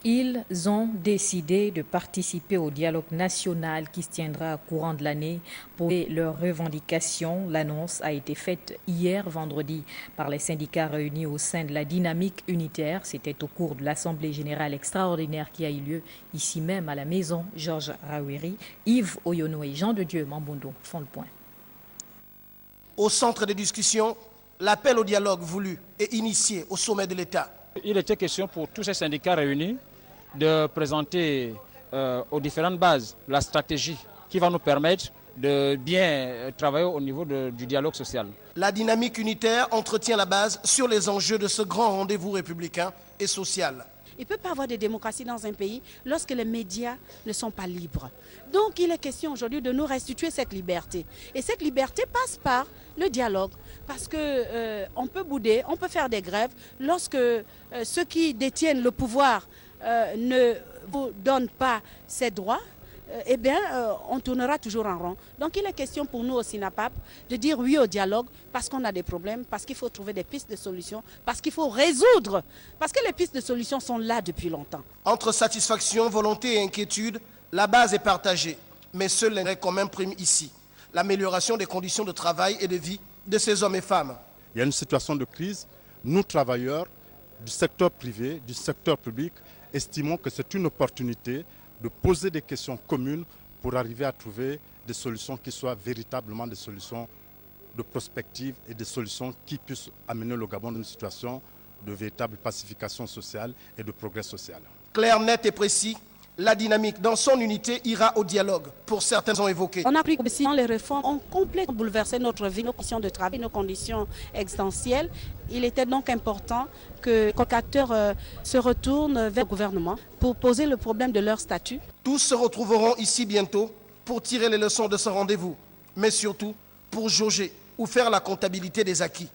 Ils ont décidé de participer au dialogue national qui se tiendra courant de l'année pour leurs revendications. L'annonce a été faite hier vendredi par les syndicats réunis au sein de la dynamique unitaire. C'était au cours de l'Assemblée générale extraordinaire qui a eu lieu ici même à la maison Georges Raweri. Yves Oyono et Jean de Dieu Mambondo font le point. Au centre des discussions, l'appel au dialogue voulu et initié au sommet de l'État. Il était question pour tous ces syndicats réunis de présenter aux différentes bases la stratégie qui va nous permettre de bien travailler au niveau du dialogue social. La dynamique unitaire entretient la base sur les enjeux de ce grand rendez-vous républicain et social. Il ne peut pas avoir de démocratie dans un pays lorsque les médias ne sont pas libres. Donc il est question aujourd'hui de nous restituer cette liberté. Et cette liberté passe par le dialogue. Parce qu'on peut bouder, on peut faire des grèves lorsque ceux qui détiennent le pouvoir ne vous donnent pas ces droits. Eh bien, on tournera toujours en rond. Donc il est question pour nous au SYNAPAP de dire oui au dialogue parce qu'on a des problèmes, parce qu'il faut trouver des pistes de solutions, parce qu'il faut résoudre, parce que les pistes de solutions sont là depuis longtemps. Entre satisfaction, volonté et inquiétude, la base est partagée. Mais seul l'intérêt commun prime ici. L'amélioration des conditions de travail et de vie de ces hommes et femmes. Il y a une situation de crise. Nous, travailleurs du secteur privé, du secteur public, estimons que c'est une opportunité de poser des questions communes pour arriver à trouver des solutions qui soient véritablement des solutions de prospective et des solutions qui puissent amener le Gabon dans une situation de véritable pacification sociale et de progrès social. Clair, net et précis, la dynamique dans son unité ira au dialogue. Pour certains ont évoqué. On a pris que les réformes ont complètement bouleversé notre vie, nos conditions de travail, nos conditions existentielles. Il était donc important que les acteurs se retournent vers le gouvernement pour poser le problème de leur statut. Tous se retrouveront ici bientôt pour tirer les leçons de ce rendez-vous, mais surtout pour jauger ou faire la comptabilité des acquis.